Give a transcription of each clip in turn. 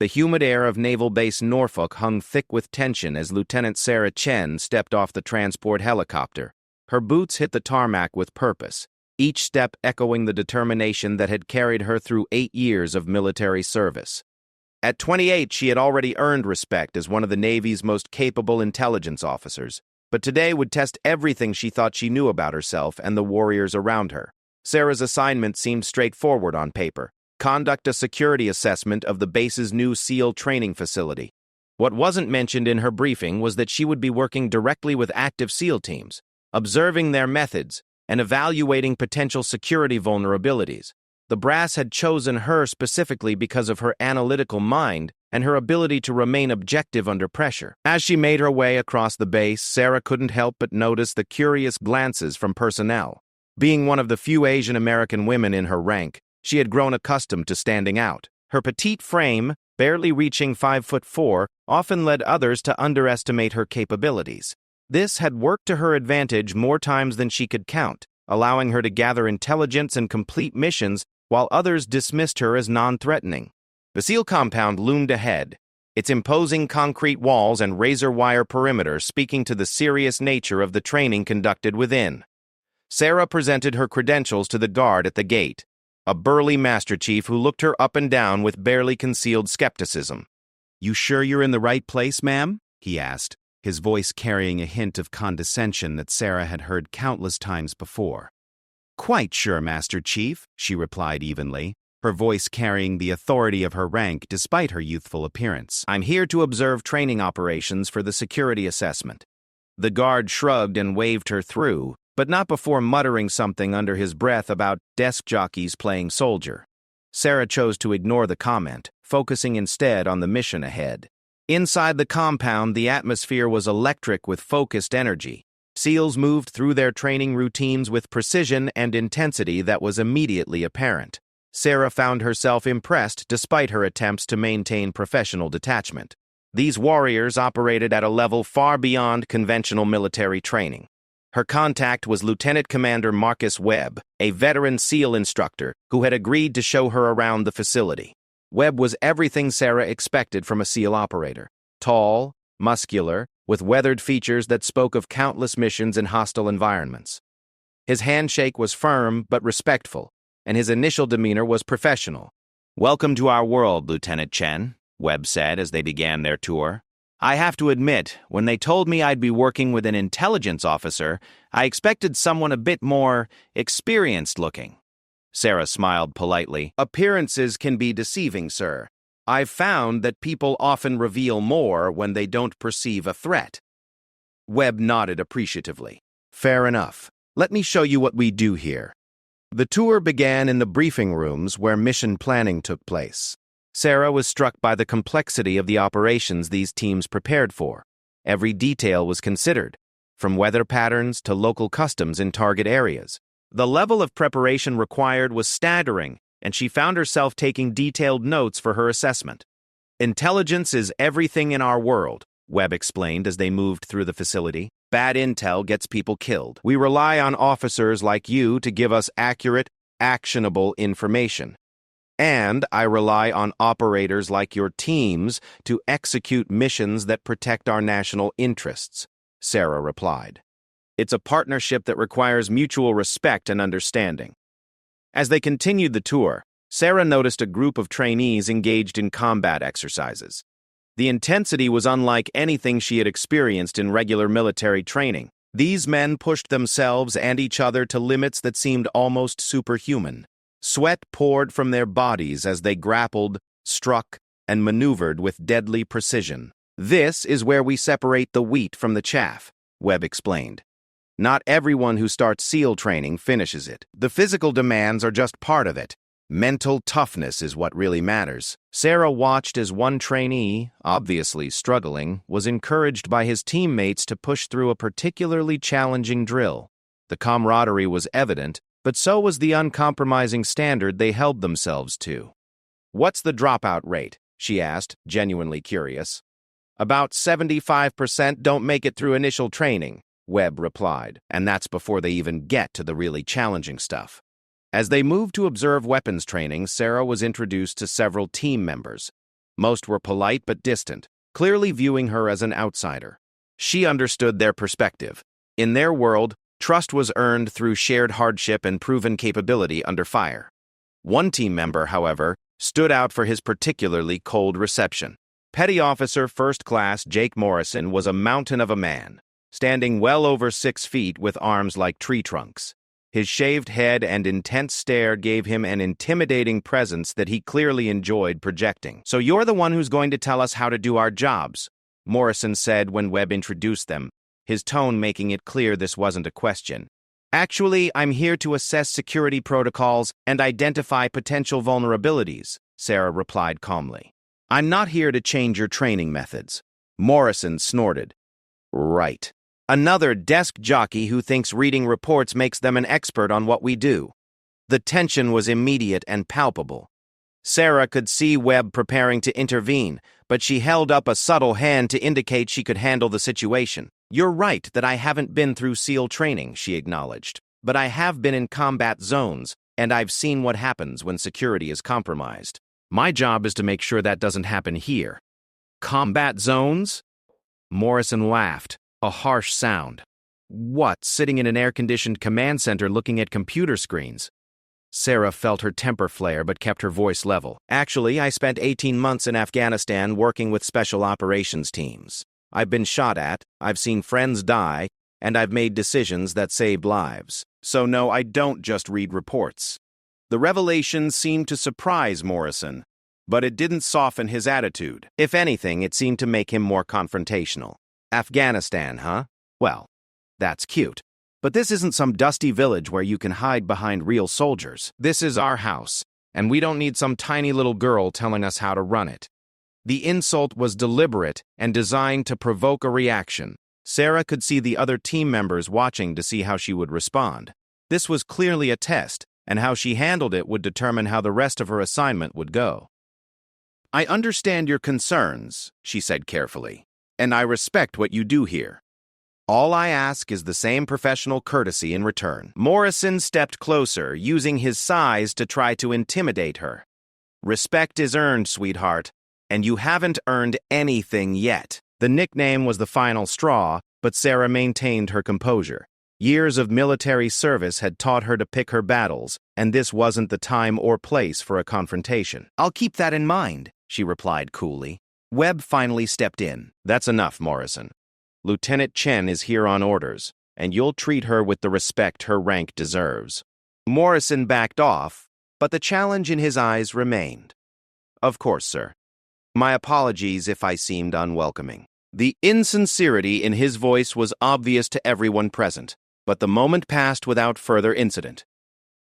The humid air of Naval Base Norfolk hung thick with tension as Lieutenant Sarah Chen stepped off the transport helicopter. Her boots hit the tarmac with purpose, each step echoing the determination that had carried her through 8 years of military service. At 28, she had already earned respect as one of the Navy's most capable intelligence officers, but today would test everything she thought she knew about herself and the warriors around her. Sarah's assignment seemed straightforward on paper: conduct a security assessment of the base's new SEAL training facility. What wasn't mentioned in her briefing was that she would be working directly with active SEAL teams, observing their methods, and evaluating potential security vulnerabilities. The brass had chosen her specifically because of her analytical mind and her ability to remain objective under pressure. As she made her way across the base, Sarah couldn't help but notice the curious glances from personnel. Being one of the few Asian American women in her rank, she had grown accustomed to standing out. Her petite frame, barely reaching 5'4", often led others to underestimate her capabilities. This had worked to her advantage more times than she could count, allowing her to gather intelligence and complete missions while others dismissed her as non-threatening. The SEAL compound loomed ahead, its imposing concrete walls and razor-wire perimeter speaking to the serious nature of the training conducted within. Sarah presented her credentials to the guard at the gate, a burly Master Chief who looked her up and down with barely concealed skepticism. "You sure you're in the right place, ma'am?" he asked, his voice carrying a hint of condescension that Sarah had heard countless times before. "Quite sure, Master Chief," she replied evenly, her voice carrying the authority of her rank despite her youthful appearance. "I'm here to observe training operations for the security assessment." The guard shrugged and waved her through, but not before muttering something under his breath about desk jockeys playing soldier. Sarah chose to ignore the comment, focusing instead on the mission ahead. Inside the compound, the atmosphere was electric with focused energy. SEALs moved through their training routines with precision and intensity that was immediately apparent. Sarah found herself impressed despite her attempts to maintain professional detachment. These warriors operated at a level far beyond conventional military training. Her contact was Lieutenant Commander Marcus Webb, a veteran SEAL instructor who had agreed to show her around the facility. Webb was everything Sarah expected from a SEAL operator: tall, muscular, with weathered features that spoke of countless missions in hostile environments. His handshake was firm but respectful, and his initial demeanor was professional. "Welcome to our world, Lieutenant Chen," Webb said as they began their tour. "I have to admit, when they told me I'd be working with an intelligence officer, I expected someone a bit more experienced-looking." Sarah smiled politely. "Appearances can be deceiving, sir. I've found that people often reveal more when they don't perceive a threat." Webb nodded appreciatively. "Fair enough. Let me show you what we do here." The tour began in the briefing rooms where mission planning took place. Sarah was struck by the complexity of the operations these teams prepared for. Every detail was considered, from weather patterns to local customs in target areas. The level of preparation required was staggering, and she found herself taking detailed notes for her assessment. "Intelligence is everything in our world," Webb explained as they moved through the facility. "Bad intel gets people killed. We rely on officers like you to give us accurate, actionable information. And I rely on operators like your teams to execute missions that protect our national interests," Sarah replied. "It's a partnership that requires mutual respect and understanding." As they continued the tour, Sarah noticed a group of trainees engaged in combat exercises. The intensity was unlike anything she had experienced in regular military training. These men pushed themselves and each other to limits that seemed almost superhuman. Sweat poured from their bodies as they grappled, struck, and maneuvered with deadly precision. "This is where we separate the wheat from the chaff," Webb explained. "Not everyone who starts SEAL training finishes it. The physical demands are just part of it. Mental toughness is what really matters." Sarah watched as one trainee, obviously struggling, was encouraged by his teammates to push through a particularly challenging drill. The camaraderie was evident, but so was the uncompromising standard they held themselves to. "What's the dropout rate?" she asked, genuinely curious. "About 75% don't make it through initial training," Webb replied, "and that's before they even get to the really challenging stuff." As they moved to observe weapons training, Sarah was introduced to several team members. Most were polite but distant, clearly viewing her as an outsider. She understood their perspective. In their world, trust was earned through shared hardship and proven capability under fire. One team member, however, stood out for his particularly cold reception. Petty Officer First Class Jake Morrison was a mountain of a man, standing well over 6 feet with arms like tree trunks. His shaved head and intense stare gave him an intimidating presence that he clearly enjoyed projecting. "So you're the one who's going to tell us how to do our jobs," Morrison said when Webb introduced them, his tone making it clear this wasn't a question. "Actually, I'm here to assess security protocols and identify potential vulnerabilities," Sarah replied calmly. "I'm not here to change your training methods." Morrison snorted. "Right. Another desk jockey who thinks reading reports makes them an expert on what we do." The tension was immediate and palpable. Sarah could see Webb preparing to intervene, but she held up a subtle hand to indicate she could handle the situation. "You're right that I haven't been through SEAL training," she acknowledged, "but I have been in combat zones, and I've seen what happens when security is compromised. My job is to make sure that doesn't happen here." "Combat zones?" Morrison laughed, a harsh sound. "What, sitting in an air-conditioned command center looking at computer screens?" Sarah felt her temper flare but kept her voice level. "Actually, I spent 18 months in Afghanistan working with special operations teams. I've been shot at, I've seen friends die, and I've made decisions that saved lives. So no, I don't just read reports." The revelation seemed to surprise Morrison, but it didn't soften his attitude. If anything, it seemed to make him more confrontational. "Afghanistan, huh? Well, that's cute. But this isn't some dusty village where you can hide behind real soldiers. This is our house, and we don't need some tiny little girl telling us how to run it." The insult was deliberate and designed to provoke a reaction. Sarah could see the other team members watching to see how she would respond. This was clearly a test, and how she handled it would determine how the rest of her assignment would go. "I understand your concerns," she said carefully, "and I respect what you do here. All I ask is the same professional courtesy in return." Morrison stepped closer, using his size to try to intimidate her. "Respect is earned, sweetheart, and you haven't earned anything yet." The nickname was the final straw, but Sarah maintained her composure. Years of military service had taught her to pick her battles, and this wasn't the time or place for a confrontation. "I'll keep that in mind," she replied coolly. Webb finally stepped in. "That's enough, Morrison. Lieutenant Chen is here on orders, and you'll treat her with the respect her rank deserves." Morrison backed off, but the challenge in his eyes remained. "Of course, sir. My apologies if I seemed unwelcoming." The insincerity in his voice was obvious to everyone present, but the moment passed without further incident.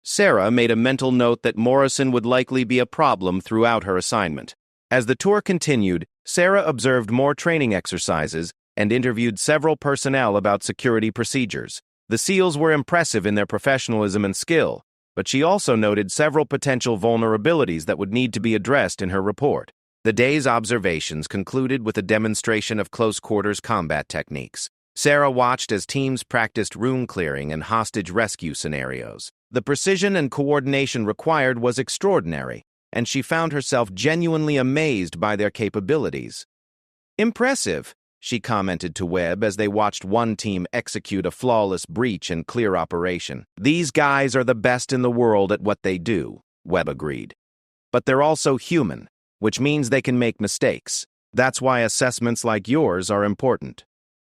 Sarah made a mental note that Morrison would likely be a problem throughout her assignment. As the tour continued, Sarah observed more training exercises and interviewed several personnel about security procedures. The SEALs were impressive in their professionalism and skill, but she also noted several potential vulnerabilities that would need to be addressed in her report. The day's observations concluded with a demonstration of close-quarters combat techniques. Sarah watched as teams practiced room clearing and hostage rescue scenarios. The precision and coordination required was extraordinary, and she found herself genuinely amazed by their capabilities. "Impressive," she commented to Webb as they watched one team execute a flawless breach and clear operation. "These guys are the best in the world at what they do," Webb agreed. "But they're also human, which means they can make mistakes. That's why assessments like yours are important."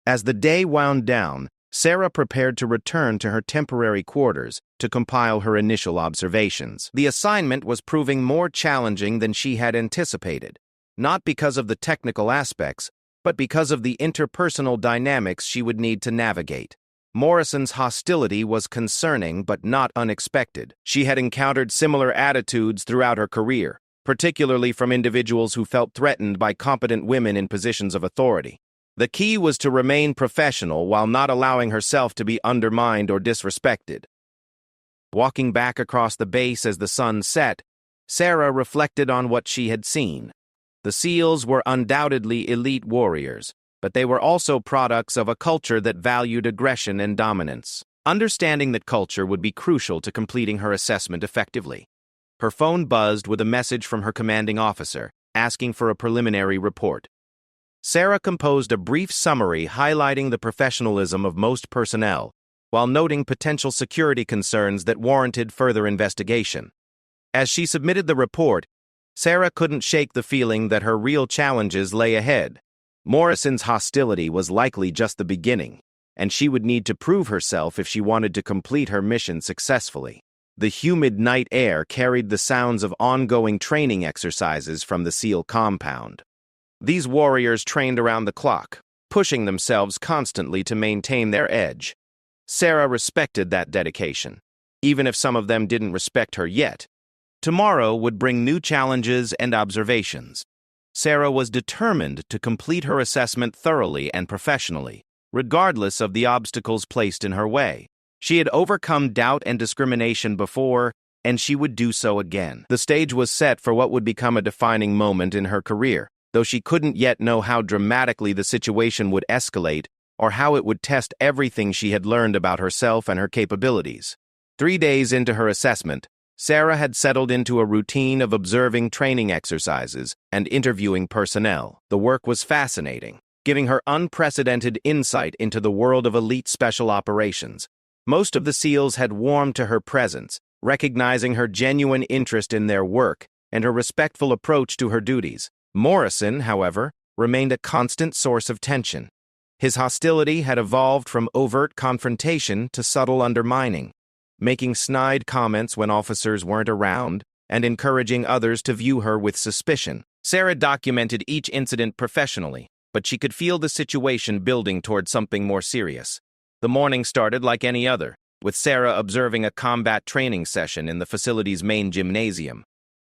As the day wound down, Sarah prepared to return to her temporary quarters to compile her initial observations. The assignment was proving more challenging than she had anticipated, not because of the technical aspects, but because of the interpersonal dynamics she would need to navigate. Morrison's hostility was concerning but not unexpected. She had encountered similar attitudes throughout her career, particularly from individuals who felt threatened by competent women in positions of authority. The key was to remain professional while not allowing herself to be undermined or disrespected. Walking back across the base as the sun set, Sarah reflected on what she had seen. The SEALs were undoubtedly elite warriors, but they were also products of a culture that valued aggression and dominance. Understanding that culture would be crucial to completing her assessment effectively. Her phone buzzed with a message from her commanding officer, asking for a preliminary report. Sarah composed a brief summary highlighting the professionalism of most personnel, while noting potential security concerns that warranted further investigation. As she submitted the report, Sarah couldn't shake the feeling that her real challenges lay ahead. Morrison's hostility was likely just the beginning, and she would need to prove herself if she wanted to complete her mission successfully. The humid night air carried the sounds of ongoing training exercises from the SEAL compound. These warriors trained around the clock, pushing themselves constantly to maintain their edge. Sarah respected that dedication, even if some of them didn't respect her yet. Tomorrow would bring new challenges and observations. Sarah was determined to complete her assessment thoroughly and professionally, regardless of the obstacles placed in her way. She had overcome doubt and discrimination before, and she would do so again. The stage was set for what would become a defining moment in her career, though she couldn't yet know how dramatically the situation would escalate or how it would test everything she had learned about herself and her capabilities. 3 days into her assessment, Sarah had settled into a routine of observing training exercises and interviewing personnel. The work was fascinating, giving her unprecedented insight into the world of elite special operations. Most of the SEALs had warmed to her presence, recognizing her genuine interest in their work and her respectful approach to her duties. Morrison, however, remained a constant source of tension. His hostility had evolved from overt confrontation to subtle undermining, making snide comments when officers weren't around and encouraging others to view her with suspicion. Sarah documented each incident professionally, but she could feel the situation building toward something more serious. The morning started like any other, with Sarah observing a combat training session in the facility's main gymnasium.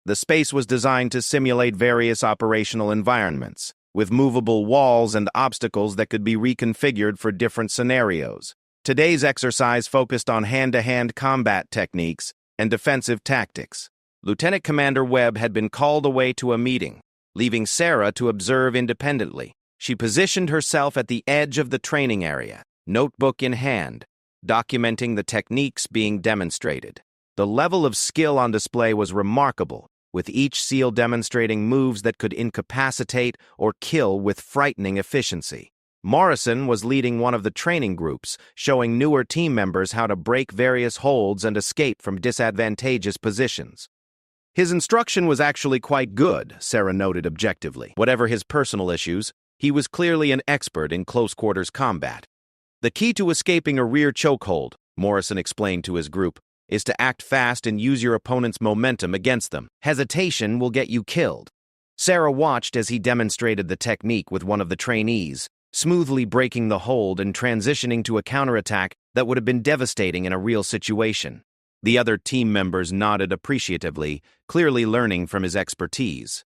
The space was designed to simulate various operational environments, with movable walls and obstacles that could be reconfigured for different scenarios. Today's exercise focused on hand-to-hand combat techniques and defensive tactics. Lieutenant Commander Webb had been called away to a meeting, leaving Sarah to observe independently. She positioned herself at the edge of the training area, notebook in hand, documenting the techniques being demonstrated. The level of skill on display was remarkable, with each SEAL demonstrating moves that could incapacitate or kill with frightening efficiency. Morrison was leading one of the training groups, showing newer team members how to break various holds and escape from disadvantageous positions. His instruction was actually quite good, Sarah noted objectively. Whatever his personal issues, he was clearly an expert in close-quarters combat. The key to escaping a rear chokehold, Morrison explained to his group, is to act fast and use your opponent's momentum against them. Hesitation will get you killed. Sarah watched as he demonstrated the technique with one of the trainees, smoothly breaking the hold and transitioning to a counterattack that would have been devastating in a real situation. The other team members nodded appreciatively, clearly learning from his expertise.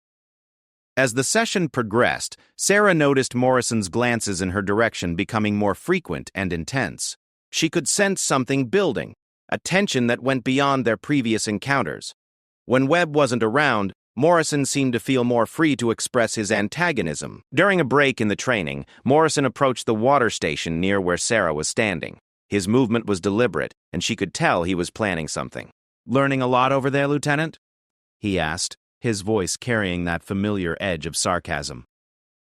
As the session progressed, Sarah noticed Morrison's glances in her direction becoming more frequent and intense. She could sense something building, a tension that went beyond their previous encounters. When Webb wasn't around, Morrison seemed to feel more free to express his antagonism. During a break in the training, Morrison approached the water station near where Sarah was standing. His movement was deliberate, and she could tell he was planning something. "Learning a lot over there, Lieutenant?" he asked, his voice carrying that familiar edge of sarcasm.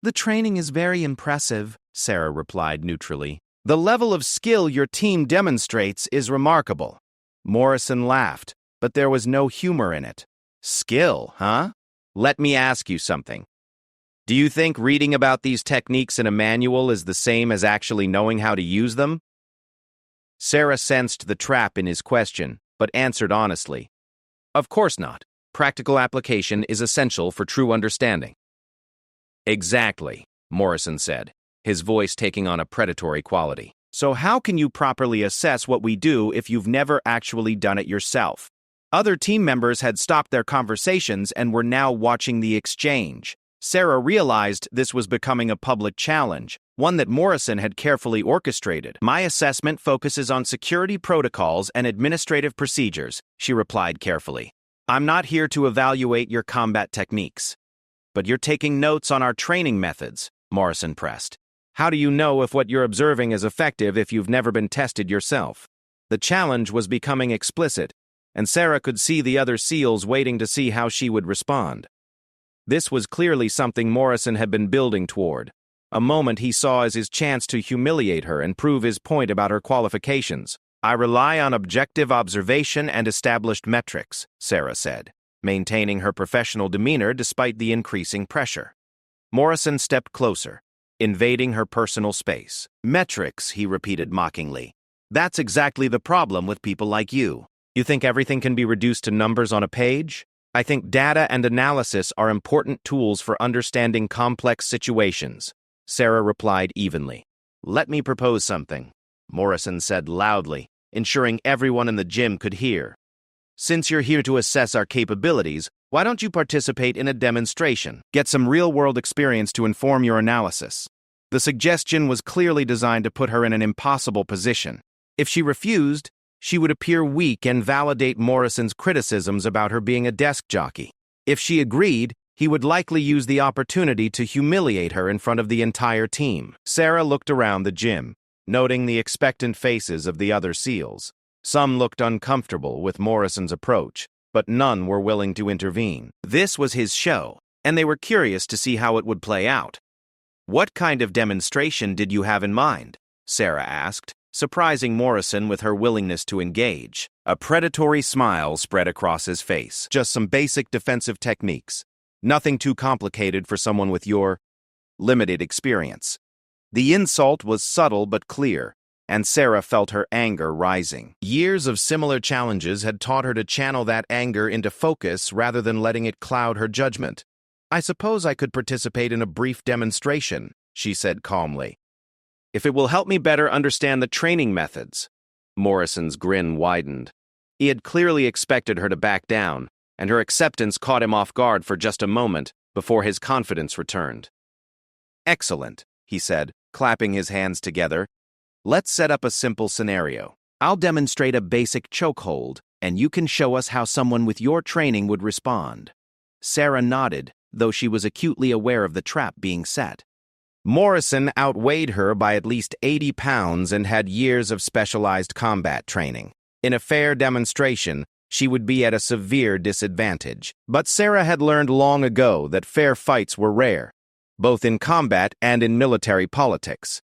"The training is very impressive," Sarah replied neutrally. "The level of skill your team demonstrates is remarkable." Morrison laughed, but there was no humor in it. "Skill, huh? Let me ask you something. Do you think reading about these techniques in a manual is the same as actually knowing how to use them?" Sarah sensed the trap in his question, but answered honestly. "Of course not. Practical application is essential for true understanding." "Exactly," Morrison said, his voice taking on a predatory quality. "So how can you properly assess what we do if you've never actually done it yourself?" Other team members had stopped their conversations and were now watching the exchange. Sarah realized this was becoming a public challenge, one that Morrison had carefully orchestrated. "My assessment focuses on security protocols and administrative procedures," she replied carefully. "I'm not here to evaluate your combat techniques." "But you're taking notes on our training methods," Morrison pressed. "How do you know if what you're observing is effective if you've never been tested yourself?" The challenge was becoming explicit, and Sarah could see the other SEALs waiting to see how she would respond. This was clearly something Morrison had been building toward, a moment he saw as his chance to humiliate her and prove his point about her qualifications. "I rely on objective observation and established metrics," Sarah said, maintaining her professional demeanor despite the increasing pressure. Morrison stepped closer, invading her personal space. "Metrics," he repeated mockingly. "That's exactly the problem with people like you. You think everything can be reduced to numbers on a page? I think data and analysis are important tools for understanding complex situations," Sarah replied evenly. "Let me propose something," Morrison said loudly, ensuring everyone in the gym could hear. "Since you're here to assess our capabilities, why don't you participate in a demonstration? Get some real-world experience to inform your analysis." The suggestion was clearly designed to put her in an impossible position. If she refused, she would appear weak and validate Morrison's criticisms about her being a desk jockey. If she agreed, he would likely use the opportunity to humiliate her in front of the entire team. Sarah looked around the gym, noting the expectant faces of the other SEALs. Some looked uncomfortable with Morrison's approach, but none were willing to intervene. This was his show, and they were curious to see how it would play out. "What kind of demonstration did you have in mind?" Sarah asked, surprising Morrison with her willingness to engage. A predatory smile spread across his face. "Just some basic defensive techniques. Nothing too complicated for someone with your limited experience." The insult was subtle but clear, and Sarah felt her anger rising. Years of similar challenges had taught her to channel that anger into focus rather than letting it cloud her judgment. "I suppose I could participate in a brief demonstration," she said calmly. "If it will help me better understand the training methods." Morrison's grin widened. He had clearly expected her to back down, and her acceptance caught him off guard for just a moment before his confidence returned. "Excellent," he said, clapping his hands together. "Let's set up a simple scenario. I'll demonstrate a basic chokehold, and you can show us how someone with your training would respond." Sarah nodded, though she was acutely aware of the trap being set. Morrison outweighed her by at least 80 pounds and had years of specialized combat training. In a fair demonstration, she would be at a severe disadvantage. But Sarah had learned long ago that fair fights were rare, both in combat and in military politics.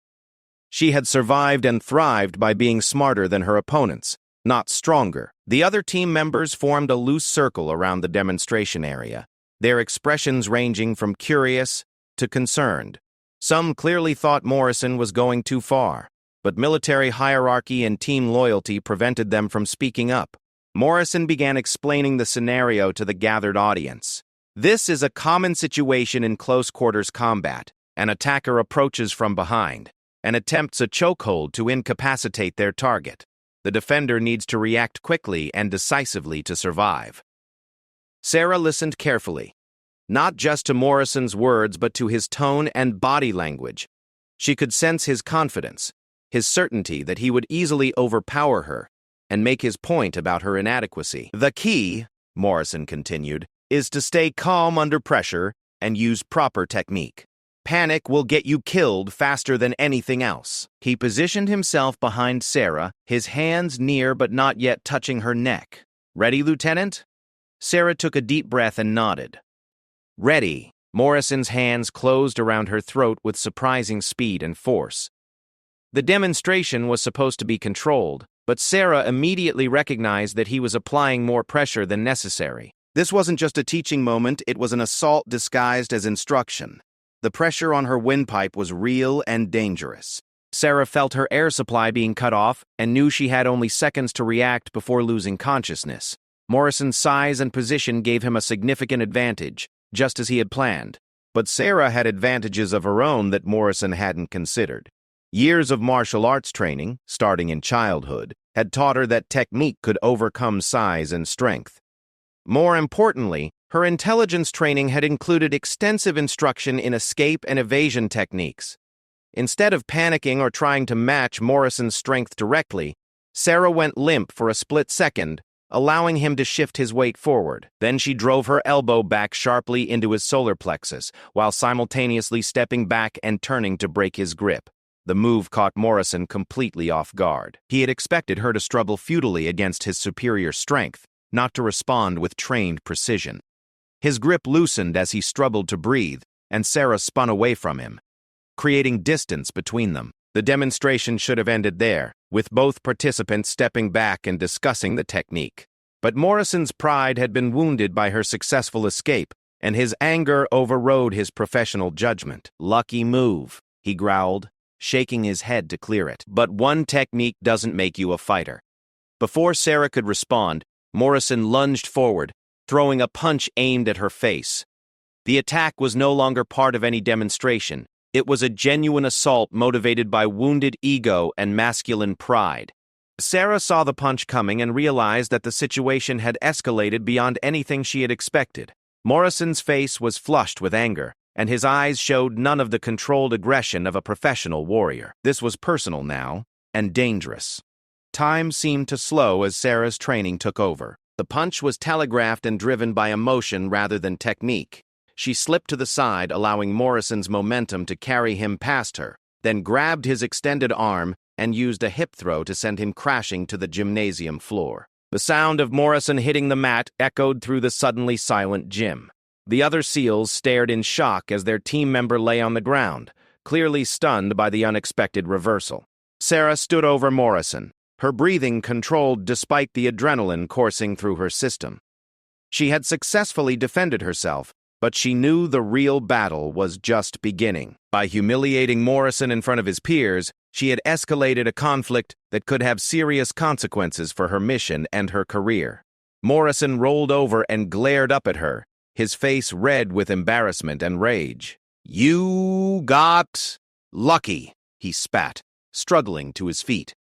She had survived and thrived by being smarter than her opponents, not stronger. The other team members formed a loose circle around the demonstration area, their expressions ranging from curious to concerned. Some clearly thought Morrison was going too far, but military hierarchy and team loyalty prevented them from speaking up. Morrison began explaining the scenario to the gathered audience. "This is a common situation in close-quarters combat. An attacker approaches from behind and attempts a chokehold to incapacitate their target. The defender needs to react quickly and decisively to survive." Sarah listened carefully, not just to Morrison's words but to his tone and body language. She could sense his confidence, his certainty that he would easily overpower her and make his point about her inadequacy. "The key," Morrison continued, "is to stay calm under pressure and use proper technique. Panic will get you killed faster than anything else." He positioned himself behind Sarah, his hands near but not yet touching her neck. "Ready, Lieutenant?" Sarah took a deep breath and nodded. "Ready." Morrison's hands closed around her throat with surprising speed and force. The demonstration was supposed to be controlled, but Sarah immediately recognized that he was applying more pressure than necessary. This wasn't just a teaching moment, it was an assault disguised as instruction. The pressure on her windpipe was real and dangerous. Sarah felt her air supply being cut off and knew she had only seconds to react before losing consciousness. Morrison's size and position gave him a significant advantage, just as he had planned. But Sarah had advantages of her own that Morrison hadn't considered. Years of martial arts training, starting in childhood, had taught her that technique could overcome size and strength. More importantly, her intelligence training had included extensive instruction in escape and evasion techniques. Instead of panicking or trying to match Morrison's strength directly, Sarah went limp for a split second, allowing him to shift his weight forward. Then she drove her elbow back sharply into his solar plexus, while simultaneously stepping back and turning to break his grip. The move caught Morrison completely off guard. He had expected her to struggle futilely against his superior strength, not to respond with trained precision. His grip loosened as he struggled to breathe, and Sarah spun away from him, creating distance between them. The demonstration should have ended there, with both participants stepping back and discussing the technique. But Morrison's pride had been wounded by her successful escape, and his anger overrode his professional judgment. "Lucky move," he growled, shaking his head to clear it. "But one technique doesn't make you a fighter." Before Sarah could respond, Morrison lunged forward, throwing a punch aimed at her face. The attack was no longer part of any demonstration. It was a genuine assault motivated by wounded ego and masculine pride. Sarah saw the punch coming and realized that the situation had escalated beyond anything she had expected. Morrison's face was flushed with anger, and his eyes showed none of the controlled aggression of a professional warrior. This was personal now, and dangerous. Time seemed to slow as Sarah's training took over. The punch was telegraphed and driven by emotion rather than technique. She slipped to the side, allowing Morrison's momentum to carry him past her, then grabbed his extended arm and used a hip throw to send him crashing to the gymnasium floor. The sound of Morrison hitting the mat echoed through the suddenly silent gym. The other SEALs stared in shock as their team member lay on the ground, clearly stunned by the unexpected reversal. Sarah stood over Morrison, her breathing controlled despite the adrenaline coursing through her system. She had successfully defended herself, but she knew the real battle was just beginning. By humiliating Morrison in front of his peers, she had escalated a conflict that could have serious consequences for her mission and her career. Morrison rolled over and glared up at her, his face red with embarrassment and rage. "You got lucky," he spat, struggling to his feet.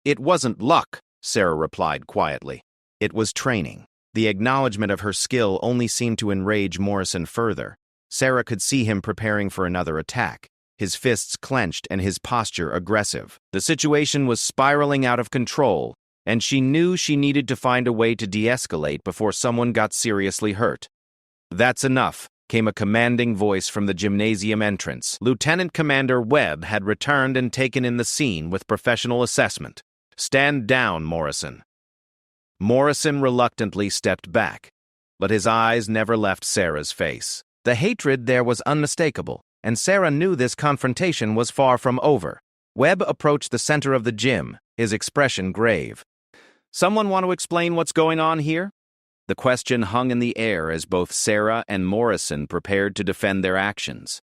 "It wasn't luck," Sarah replied quietly. "It was training." The acknowledgement of her skill only seemed to enrage Morrison further. Sarah could see him preparing for another attack, his fists clenched and his posture aggressive. The situation was spiraling out of control, and she knew she needed to find a way to de-escalate before someone got seriously hurt. "That's enough," came a commanding voice from the gymnasium entrance. Lieutenant Commander Webb had returned and taken in the scene with professional assessment. "Stand down, Morrison." Morrison reluctantly stepped back, but his eyes never left Sarah's face. The hatred there was unmistakable, and Sarah knew this confrontation was far from over. Webb approached the center of the gym, his expression grave. "Someone want to explain what's going on here?" The question hung in the air as both Sarah and Morrison prepared to defend their actions.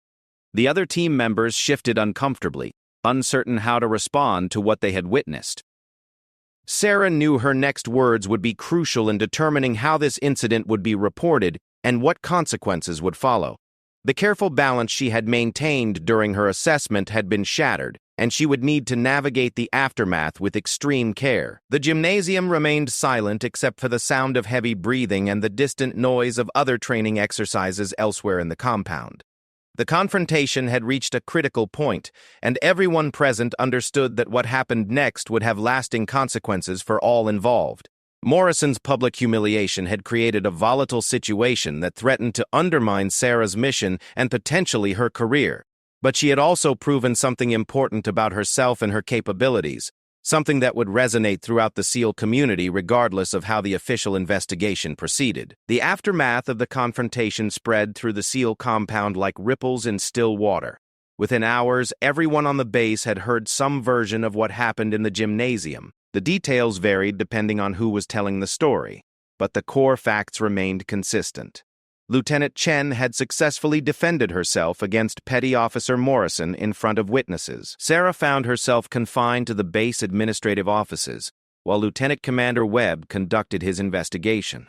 The other team members shifted uncomfortably, uncertain how to respond to what they had witnessed. Sarah knew her next words would be crucial in determining how this incident would be reported and what consequences would follow. The careful balance she had maintained during her assessment had been shattered, and she would need to navigate the aftermath with extreme care. The gymnasium remained silent except for the sound of heavy breathing and the distant noise of other training exercises elsewhere in the compound. The confrontation had reached a critical point, and everyone present understood that what happened next would have lasting consequences for all involved. Morrison's public humiliation had created a volatile situation that threatened to undermine Sarah's mission and potentially her career. But she had also proven something important about herself and her capabilities, something that would resonate throughout the SEAL community regardless of how the official investigation proceeded. The aftermath of the confrontation spread through the SEAL compound like ripples in still water. Within hours, everyone on the base had heard some version of what happened in the gymnasium. The details varied depending on who was telling the story, but the core facts remained consistent. Lieutenant Chen had successfully defended herself against Petty Officer Morrison in front of witnesses. Sarah found herself confined to the base administrative offices, while Lieutenant Commander Webb conducted his investigation.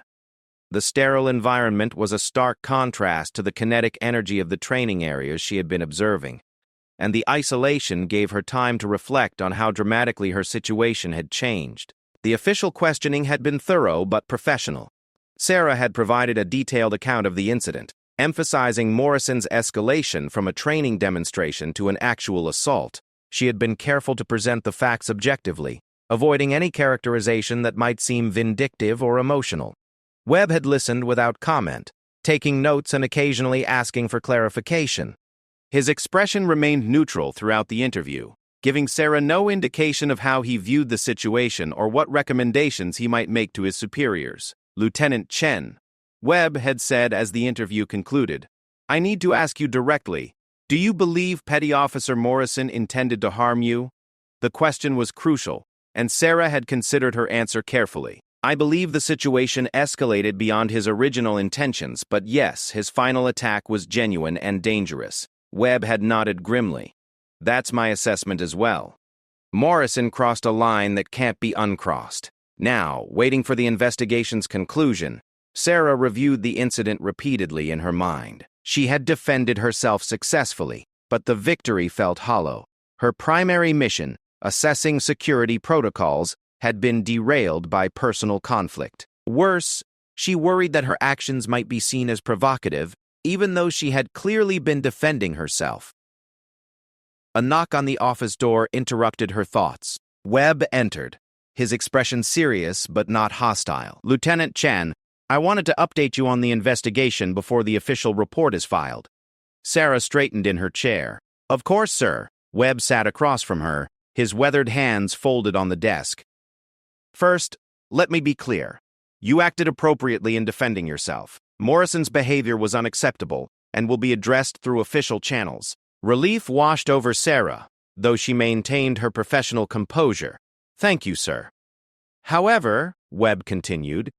The sterile environment was a stark contrast to the kinetic energy of the training areas she had been observing, and the isolation gave her time to reflect on how dramatically her situation had changed. The official questioning had been thorough but professional. Sarah had provided a detailed account of the incident, emphasizing Morrison's escalation from a training demonstration to an actual assault. She had been careful to present the facts objectively, avoiding any characterization that might seem vindictive or emotional. Webb had listened without comment, taking notes and occasionally asking for clarification. His expression remained neutral throughout the interview, giving Sarah no indication of how he viewed the situation or what recommendations he might make to his superiors. Lieutenant Chen, Webb had said as the interview concluded, "I need to ask you directly, do you believe Petty Officer Morrison intended to harm you?" The question was crucial, and Sarah had considered her answer carefully. "I believe the situation escalated beyond his original intentions, but yes, his final attack was genuine and dangerous." Webb had nodded grimly. "That's my assessment as well. Morrison crossed a line that can't be uncrossed." Now, waiting for the investigation's conclusion, Sarah reviewed the incident repeatedly in her mind. She had defended herself successfully, but the victory felt hollow. Her primary mission, assessing security protocols, had been derailed by personal conflict. Worse, she worried that her actions might be seen as provocative, even though she had clearly been defending herself. A knock on the office door interrupted her thoughts. Webb entered, his expression serious but not hostile. "Lieutenant Chen, I wanted to update you on the investigation before the official report is filed." Sarah straightened in her chair. "Of course, sir." Webb sat across from her, his weathered hands folded on the desk. "First, let me be clear. You acted appropriately in defending yourself. Morrison's behavior was unacceptable and will be addressed through official channels." Relief washed over Sarah, though she maintained her professional composure. "Thank you, sir." "However," Webb continued,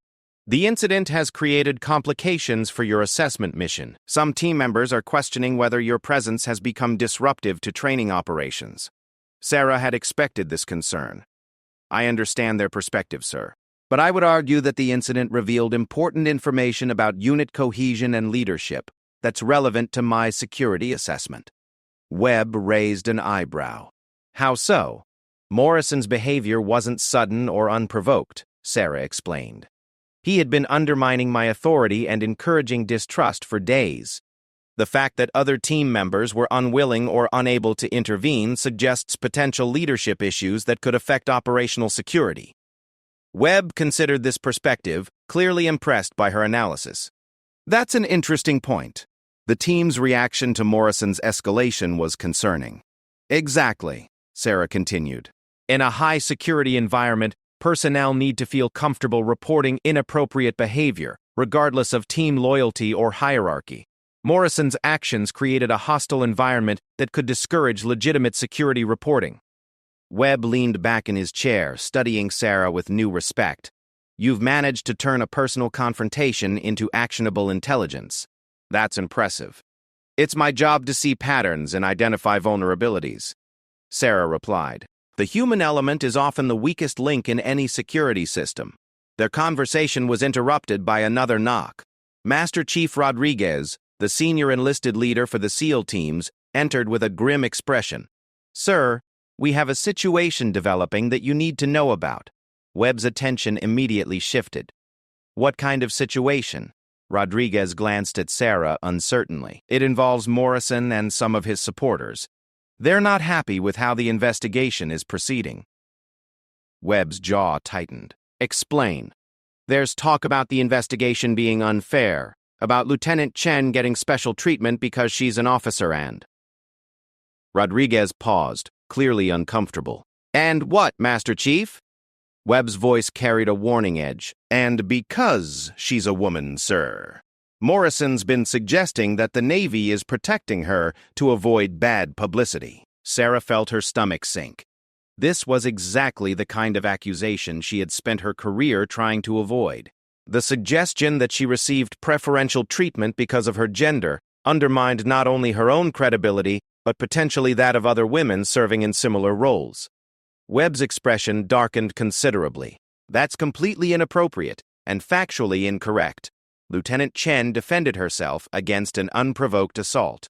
"the incident has created complications for your assessment mission. Some team members are questioning whether your presence has become disruptive to training operations." Sarah had expected this concern. "I understand their perspective, sir. But I would argue that the incident revealed important information about unit cohesion and leadership that's relevant to my security assessment." Webb raised an eyebrow. "How so?" "Morrison's behavior wasn't sudden or unprovoked," Sarah explained. "He had been undermining my authority and encouraging distrust for days. The fact that other team members were unwilling or unable to intervene suggests potential leadership issues that could affect operational security." Webb considered this perspective, clearly impressed by her analysis. "That's an interesting point. The team's reaction to Morrison's escalation was concerning." "Exactly," Sarah continued. "In a high-security environment, personnel need to feel comfortable reporting inappropriate behavior, regardless of team loyalty or hierarchy. Morrison's actions created a hostile environment that could discourage legitimate security reporting." Webb leaned back in his chair, studying Sarah with new respect. "You've managed to turn a personal confrontation into actionable intelligence. That's impressive." "It's my job to see patterns and identify vulnerabilities," Sarah replied. "The human element is often the weakest link in any security system." Their conversation was interrupted by another knock. Master Chief Rodriguez, the senior enlisted leader for the SEAL teams, entered with a grim expression. "Sir, we have a situation developing that you need to know about." Webb's attention immediately shifted. "What kind of situation?" Rodriguez glanced at Sarah uncertainly. "It involves Morrison and some of his supporters. They're not happy with how the investigation is proceeding." Webb's jaw tightened. "Explain." "There's talk about the investigation being unfair, about Lieutenant Chen getting special treatment because she's an officer and—" Rodriguez paused, clearly uncomfortable. "And what, Master Chief?" Webb's voice carried a warning edge. "And because she's a woman, sir. Morrison's been suggesting that the Navy is protecting her to avoid bad publicity." Sarah felt her stomach sink. This was exactly the kind of accusation she had spent her career trying to avoid. The suggestion that she received preferential treatment because of her gender undermined not only her own credibility, but potentially that of other women serving in similar roles. Webb's expression darkened considerably. "That's completely inappropriate and factually incorrect. Lieutenant Chen defended herself against an unprovoked assault.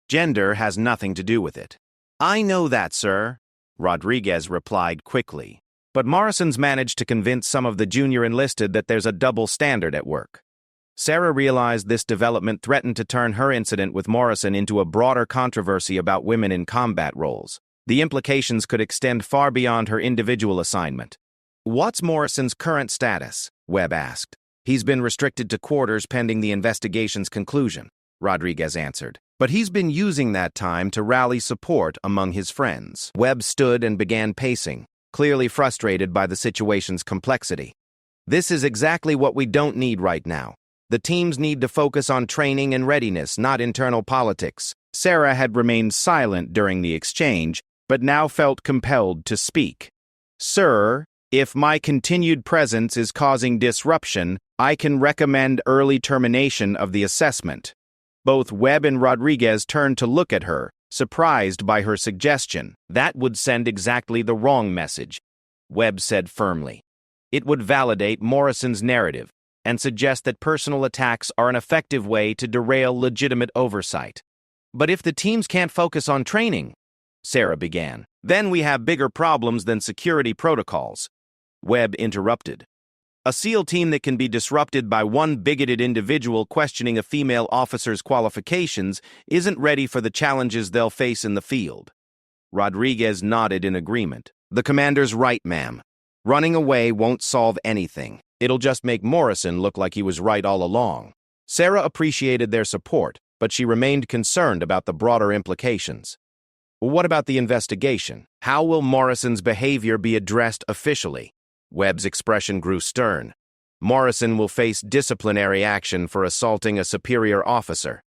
Gender has nothing to do with it." "I know that, sir," Rodriguez replied quickly. "But Morrison's managed to convince some of the junior enlisted that there's a double standard at work." Sarah realized this development threatened to turn her incident with Morrison into a broader controversy about women in combat roles. The implications could extend far beyond her individual assignment. "What's Morrison's current status?" Webb asked. "He's been restricted to quarters pending the investigation's conclusion," Rodriguez answered. "But he's been using that time to rally support among his friends." Webb stood and began pacing, clearly frustrated by the situation's complexity. "This is exactly what we don't need right now. The teams need to focus on training and readiness, not internal politics. Sarah had remained silent during the exchange, but now felt compelled to speak. Sir, if my continued presence is causing disruption, I can recommend early termination of the assessment. Both Webb and Rodriguez turned to look at her, surprised by her suggestion. That would send exactly the wrong message, Webb said firmly. It would validate Morrison's narrative and suggest that personal attacks are an effective way to derail legitimate oversight. But if the teams can't focus on training, Sarah began, then we have bigger problems than security protocols. Webb interrupted. A SEAL team that can be disrupted by one bigoted individual questioning a female officer's qualifications isn't ready for the challenges they'll face in the field. Rodriguez nodded in agreement. The commander's right, ma'am. Running away won't solve anything. It'll just make Morrison look like he was right all along. Sarah appreciated their support, but she remained concerned about the broader implications. What about the investigation? How will Morrison's behavior be addressed officially? Webb's expression grew stern. Morrison will face disciplinary action for assaulting a superior officer.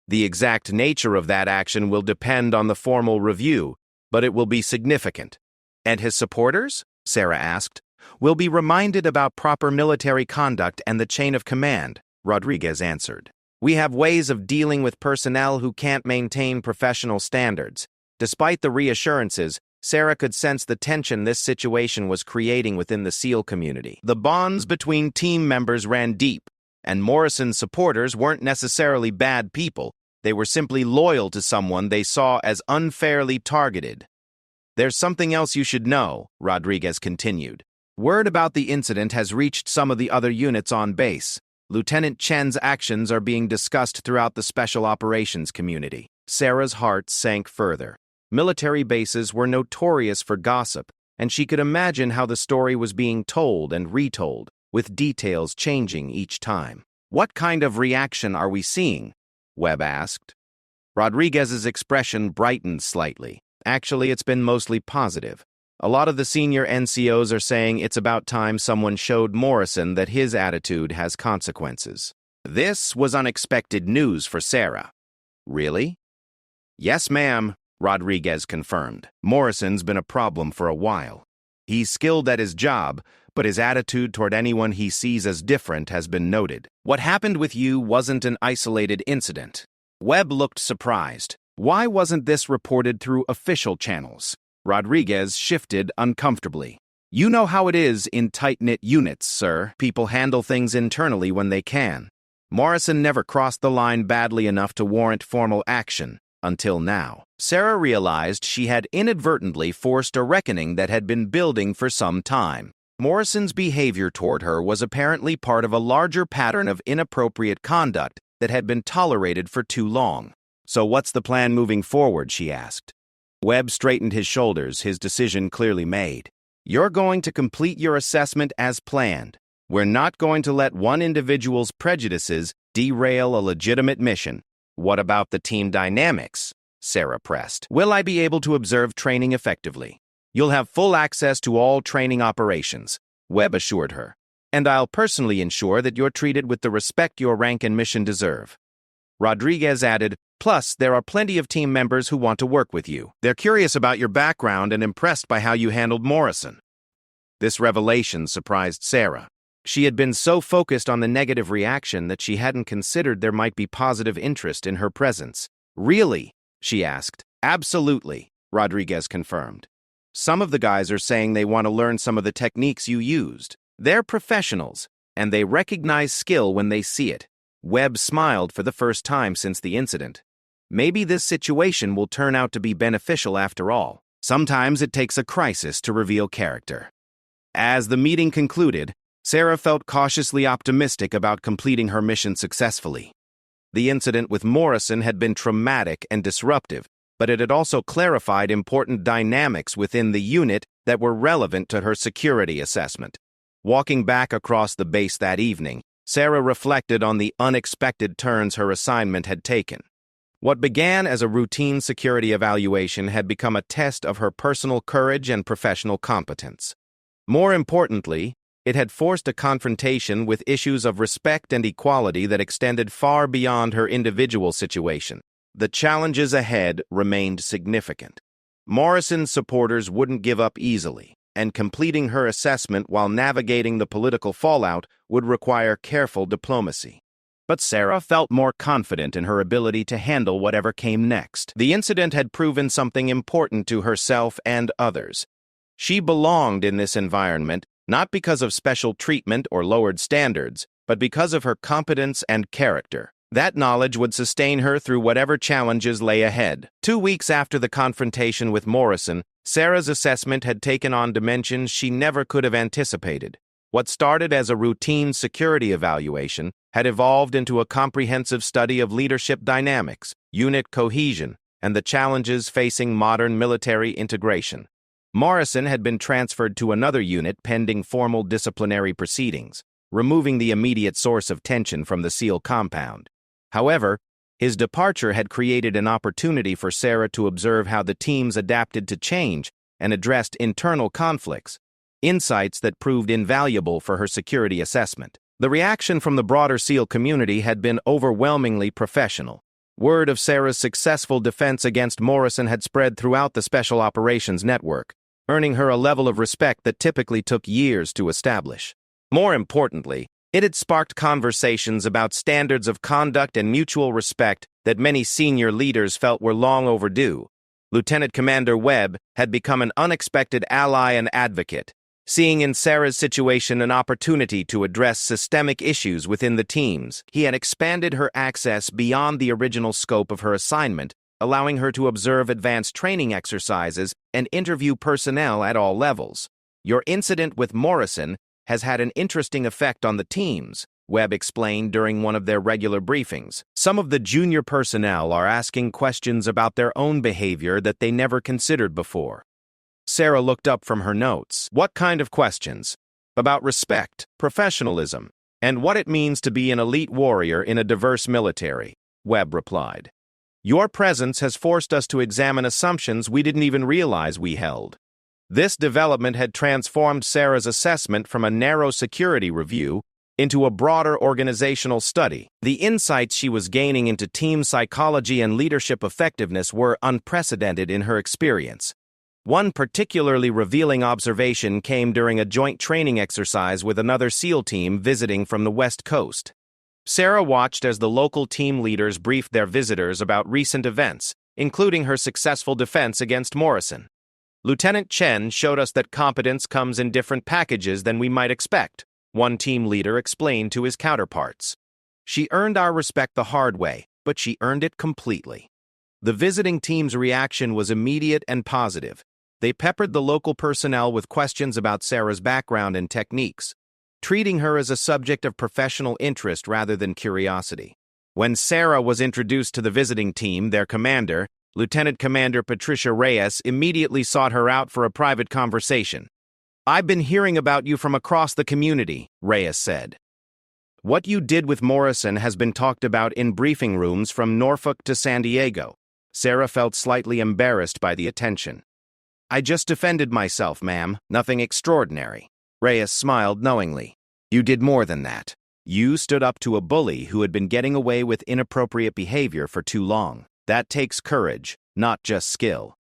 The exact nature of that action will depend on the formal review, but it will be significant. And his supporters? Sarah asked. Will be reminded about proper military conduct and the chain of command, Rodriguez answered. We have ways of dealing with personnel who can't maintain professional standards. Despite the reassurances, Sarah could sense the tension this situation was creating within the SEAL community. The bonds between team members ran deep, and Morrison's supporters weren't necessarily bad people. They were simply loyal to someone they saw as unfairly targeted. There's something else you should know, Rodriguez continued. Word about the incident has reached some of the other units on base. Lieutenant Chen's actions are being discussed throughout the special operations community. Sarah's heart sank further. Military bases were notorious for gossip, and she could imagine how the story was being told and retold, with details changing each time. What kind of reaction are we seeing? Webb asked. Rodriguez's expression brightened slightly. Actually, it's been mostly positive. A lot of the senior NCOs are saying it's about time someone showed Morrison that his attitude has consequences. This was unexpected news for Sarah. Really? Yes, ma'am, Rodriguez confirmed. Morrison's been a problem for a while. He's skilled at his job, but his attitude toward anyone he sees as different has been noted. What happened with you wasn't an isolated incident. Webb looked surprised. Why wasn't this reported through official channels? Rodriguez shifted uncomfortably. You know how it is in tight-knit units, sir. People handle things internally when they can. Morrison never crossed the line badly enough to warrant formal action, until now. Sarah realized she had inadvertently forced a reckoning that had been building for some time. Morrison's behavior toward her was apparently part of a larger pattern of inappropriate conduct that had been tolerated for too long. So what's the plan moving forward, she asked. Webb straightened his shoulders, his decision clearly made. You're going to complete your assessment as planned. We're not going to let one individual's prejudices derail a legitimate mission. What about the team dynamics? Sarah pressed. Will I be able to observe training effectively? You'll have full access to all training operations, Webb assured her. And I'll personally ensure that you're treated with the respect your rank and mission deserve. Rodriguez added, plus, there are plenty of team members who want to work with you. They're curious about your background and impressed by how you handled Morrison. This revelation surprised Sarah. She had been so focused on the negative reaction that she hadn't considered there might be positive interest in her presence. Really? She asked. Absolutely, Rodriguez confirmed. Some of the guys are saying they want to learn some of the techniques you used. They're professionals, and they recognize skill when they see it. Webb smiled for the first time since the incident. Maybe this situation will turn out to be beneficial after all. Sometimes it takes a crisis to reveal character. As the meeting concluded, Sarah felt cautiously optimistic about completing her mission successfully. The incident with Morrison had been traumatic and disruptive, but it had also clarified important dynamics within the unit that were relevant to her security assessment. Walking back across the base that evening, Sarah reflected on the unexpected turns her assignment had taken. What began as a routine security evaluation had become a test of her personal courage and professional competence. More importantly, It had forced a confrontation with issues of respect and equality that extended far beyond her individual situation. The challenges ahead remained significant. Morrison's supporters wouldn't give up easily, and completing her assessment while navigating the political fallout would require careful diplomacy. But Sarah felt more confident in her ability to handle whatever came next. The incident had proven something important to herself and others. She belonged in this environment not because of special treatment or lowered standards, but because of her competence and character. That knowledge would sustain her through whatever challenges lay ahead. 2 weeks after the confrontation with Morrison, Sarah's assessment had taken on dimensions she never could have anticipated. What started as a routine security evaluation had evolved into a comprehensive study of leadership dynamics, unit cohesion, and the challenges facing modern military integration. Morrison had been transferred to another unit pending formal disciplinary proceedings, removing the immediate source of tension from the SEAL compound. However, his departure had created an opportunity for Sarah to observe how the teams adapted to change and addressed internal conflicts, insights that proved invaluable for her security assessment. The reaction from the broader SEAL community had been overwhelmingly professional. Word of Sarah's successful defense against Morrison had spread throughout the Special Operations Network, earning her a level of respect that typically took years to establish. More importantly, it had sparked conversations about standards of conduct and mutual respect that many senior leaders felt were long overdue. Lieutenant Commander Webb had become an unexpected ally and advocate, seeing in Sarah's situation an opportunity to address systemic issues within the teams. He had expanded her access beyond the original scope of her assignment, allowing her to observe advanced training exercises and interview personnel at all levels. Your incident with Morrison has had an interesting effect on the teams, Webb explained during one of their regular briefings. Some of the junior personnel are asking questions about their own behavior that they never considered before. Sarah looked up from her notes. What kind of questions? About respect, professionalism, and what it means to be an elite warrior in a diverse military, Webb replied. Your presence has forced us to examine assumptions we didn't even realize we held. This development had transformed Sarah's assessment from a narrow security review into a broader organizational study. The insights she was gaining into team psychology and leadership effectiveness were unprecedented in her experience. One particularly revealing observation came during a joint training exercise with another SEAL team visiting from the West Coast. Sarah watched as the local team leaders briefed their visitors about recent events, including her successful defense against Morrison. Lieutenant Chen showed us that competence comes in different packages than we might expect, one team leader explained to his counterparts. She earned our respect the hard way, but she earned it completely. The visiting team's reaction was immediate and positive. They peppered the local personnel with questions about Sarah's background and techniques, treating her as a subject of professional interest rather than curiosity. When Sarah was introduced to the visiting team, their commander, Lieutenant Commander Patricia Reyes, immediately sought her out for a private conversation. I've been hearing about you from across the community, Reyes said. What you did with Morrison has been talked about in briefing rooms from Norfolk to San Diego. Sarah felt slightly embarrassed by the attention. I just defended myself, ma'am. Nothing extraordinary. Reyes smiled knowingly. You did more than that. You stood up to a bully who had been getting away with inappropriate behavior for too long. That takes courage, not just skill.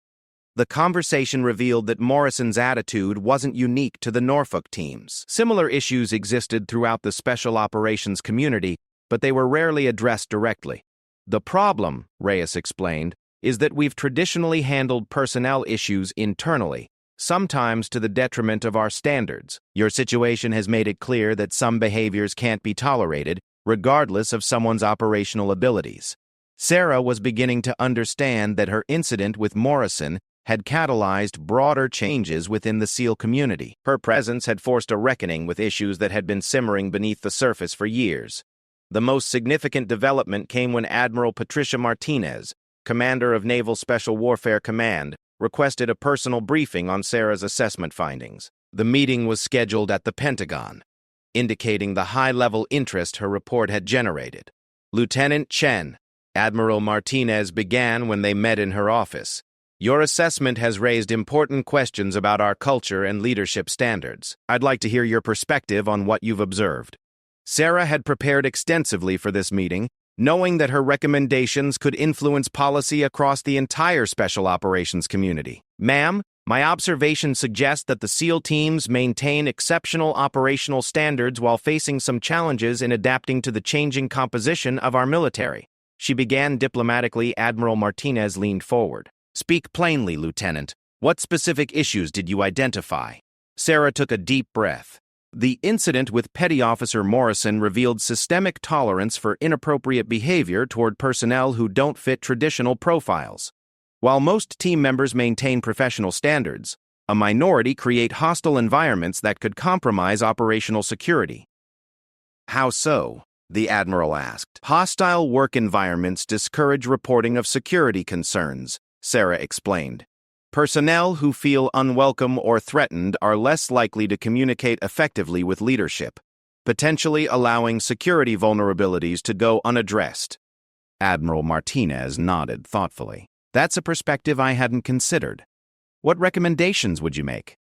The conversation revealed that Morrison's attitude wasn't unique to the Norfolk teams. Similar issues existed throughout the special operations community, but they were rarely addressed directly. The problem, Reyes explained, is that we've traditionally handled personnel issues internally, sometimes to the detriment of our standards. Your situation has made it clear that some behaviors can't be tolerated, regardless of someone's operational abilities. Sarah was beginning to understand that her incident with Morrison had catalyzed broader changes within the SEAL community. Her presence had forced a reckoning with issues that had been simmering beneath the surface for years. The most significant development came when Admiral Patricia Martinez, commander of Naval Special Warfare Command, requested a personal briefing on Sarah's assessment findings. The meeting was scheduled at the Pentagon, indicating the high-level interest her report had generated. Lieutenant Chen, Admiral Martinez began when they met in her office. Your assessment has raised important questions about our culture and leadership standards. I'd like to hear your perspective on what you've observed. Sarah had prepared extensively for this meeting, knowing that her recommendations could influence policy across the entire special operations community. Ma'am, my observations suggest that the SEAL teams maintain exceptional operational standards while facing some challenges in adapting to the changing composition of our military. She began diplomatically. Admiral Martinez leaned forward. Speak plainly, Lieutenant. What specific issues did you identify? Sarah took a deep breath. The incident with Petty Officer Morrison revealed systemic tolerance for inappropriate behavior toward personnel who don't fit traditional profiles. While most team members maintain professional standards, a minority create hostile environments that could compromise operational security. How so? The Admiral asked. Hostile work environments discourage reporting of security concerns, Sarah explained. Personnel who feel unwelcome or threatened are less likely to communicate effectively with leadership, potentially allowing security vulnerabilities to go unaddressed. Admiral Martinez nodded thoughtfully. That's a perspective I hadn't considered. What recommendations would you make?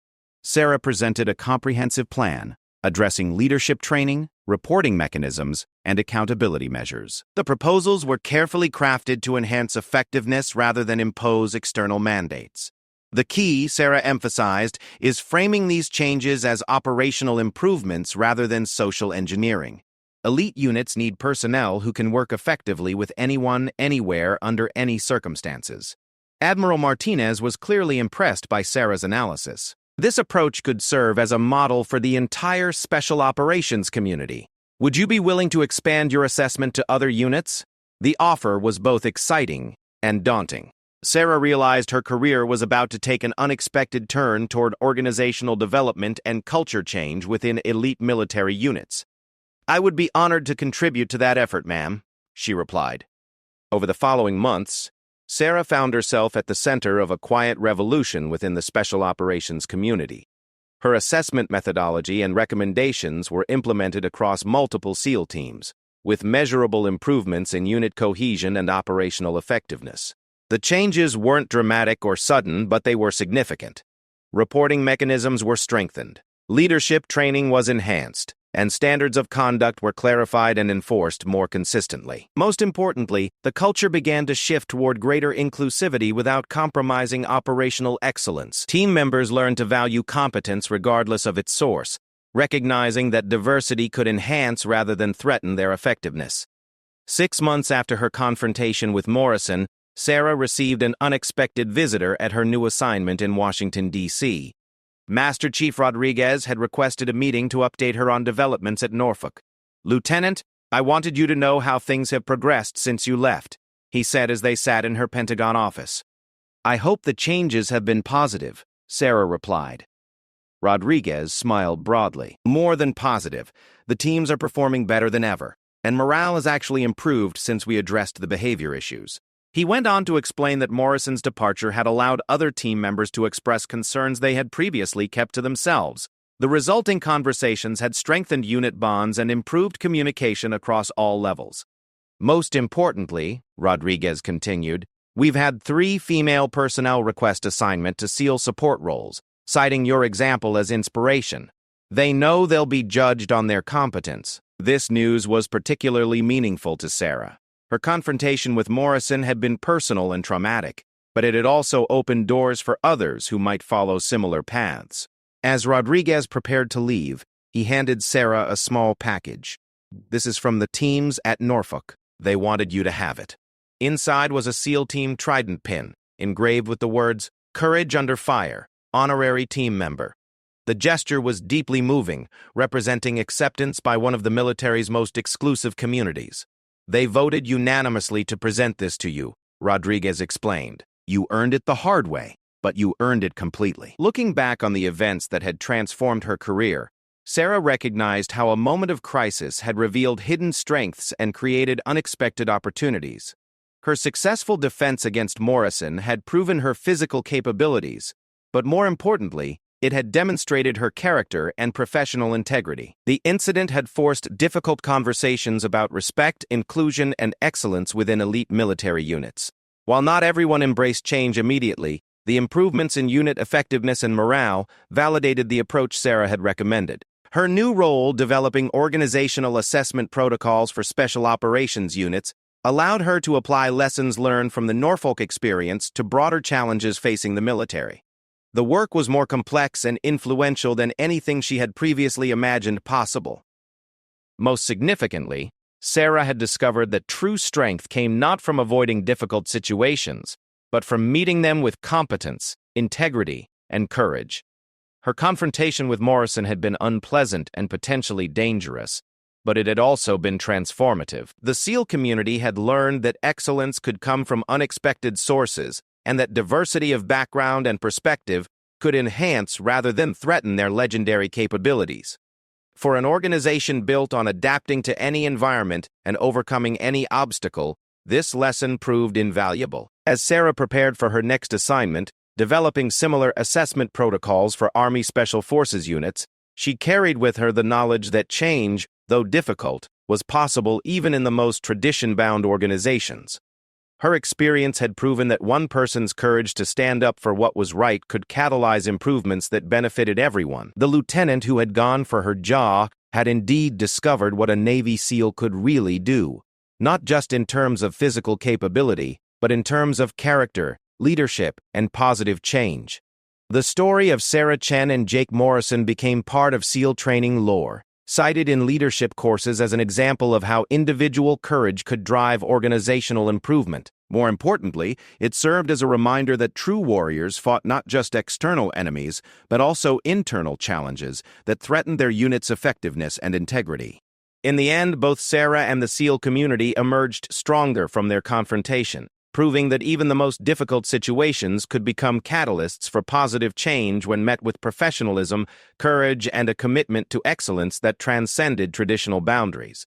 Sarah presented a comprehensive plan, addressing leadership training, reporting mechanisms, and accountability measures. The proposals were carefully crafted to enhance effectiveness rather than impose external mandates. The key, Sarah emphasized, is framing these changes as operational improvements rather than social engineering. Elite units need personnel who can work effectively with anyone, anywhere, under any circumstances. Admiral Martinez was clearly impressed by Sarah's analysis. This approach could serve as a model for the entire special operations community. Would you be willing to expand your assessment to other units? The offer was both exciting and daunting. Sarah realized her career was about to take an unexpected turn toward organizational development and culture change within elite military units. I would be honored to contribute to that effort, ma'am, she replied. Over the following months, Sarah found herself at the center of a quiet revolution within the special operations community. Her assessment methodology and recommendations were implemented across multiple SEAL teams, with measurable improvements in unit cohesion and operational effectiveness. The changes weren't dramatic or sudden, but they were significant. Reporting mechanisms were strengthened, leadership training was enhanced, and standards of conduct were clarified and enforced more consistently. Most importantly, the culture began to shift toward greater inclusivity without compromising operational excellence. Team members learned to value competence regardless of its source, recognizing that diversity could enhance rather than threaten their effectiveness. 6 months after her confrontation with Morrison, Sarah received an unexpected visitor at her new assignment in Washington, D.C. Master Chief Rodriguez had requested a meeting to update her on developments at Norfolk. Lieutenant, I wanted you to know how things have progressed since you left, he said as they sat in her Pentagon office. I hope the changes have been positive, Sarah replied. Rodriguez smiled broadly. More than positive. The teams are performing better than ever, and morale has actually improved since we addressed the behavior issues. He went on to explain that Morrison's departure had allowed other team members to express concerns they had previously kept to themselves. The resulting conversations had strengthened unit bonds and improved communication across all levels. Most importantly, Rodriguez continued, we've had 3 female personnel request assignment to SEAL support roles, citing your example as inspiration. They know they'll be judged on their competence. This news was particularly meaningful to Sarah. Her confrontation with Morrison had been personal and traumatic, but it had also opened doors for others who might follow similar paths. As Rodriguez prepared to leave, he handed Sarah a small package. This is from the teams at Norfolk. They wanted you to have it. Inside was a SEAL Team Trident pin, engraved with the words, Courage Under Fire, Honorary Team Member. The gesture was deeply moving, representing acceptance by one of the military's most exclusive communities. They voted unanimously to present this to you, Rodriguez explained. You earned it the hard way, but you earned it completely. Looking back on the events that had transformed her career, Sarah recognized how a moment of crisis had revealed hidden strengths and created unexpected opportunities. Her successful defense against Morrison had proven her physical capabilities, but more importantly, it had demonstrated her character and professional integrity. The incident had forced difficult conversations about respect, inclusion, and excellence within elite military units. While not everyone embraced change immediately, the improvements in unit effectiveness and morale validated the approach Sarah had recommended. Her new role, developing organizational assessment protocols for special operations units, allowed her to apply lessons learned from the Norfolk experience to broader challenges facing the military. The work was more complex and influential than anything she had previously imagined possible. Most significantly, Sarah had discovered that true strength came not from avoiding difficult situations, but from meeting them with competence, integrity, and courage. Her confrontation with Morrison had been unpleasant and potentially dangerous, but it had also been transformative. The SEAL community had learned that excellence could come from unexpected sources and that diversity of background and perspective could enhance rather than threaten their legendary capabilities. For an organization built on adapting to any environment and overcoming any obstacle, this lesson proved invaluable. As Sarah prepared for her next assignment, developing similar assessment protocols for Army Special Forces units, she carried with her the knowledge that change, though difficult, was possible even in the most tradition-bound organizations. Her experience had proven that one person's courage to stand up for what was right could catalyze improvements that benefited everyone. The lieutenant who had gone for her jaw had indeed discovered what a Navy SEAL could really do, not just in terms of physical capability, but in terms of character, leadership, and positive change. The story of Sarah Chen and Jake Morrison became part of SEAL training lore, cited in leadership courses as an example of how individual courage could drive organizational improvement. More importantly, it served as a reminder that true warriors fought not just external enemies, but also internal challenges that threatened their unit's effectiveness and integrity. In the end, both Sarah and the SEAL community emerged stronger from their confrontation, proving that even the most difficult situations could become catalysts for positive change when met with professionalism, courage, and a commitment to excellence that transcended traditional boundaries.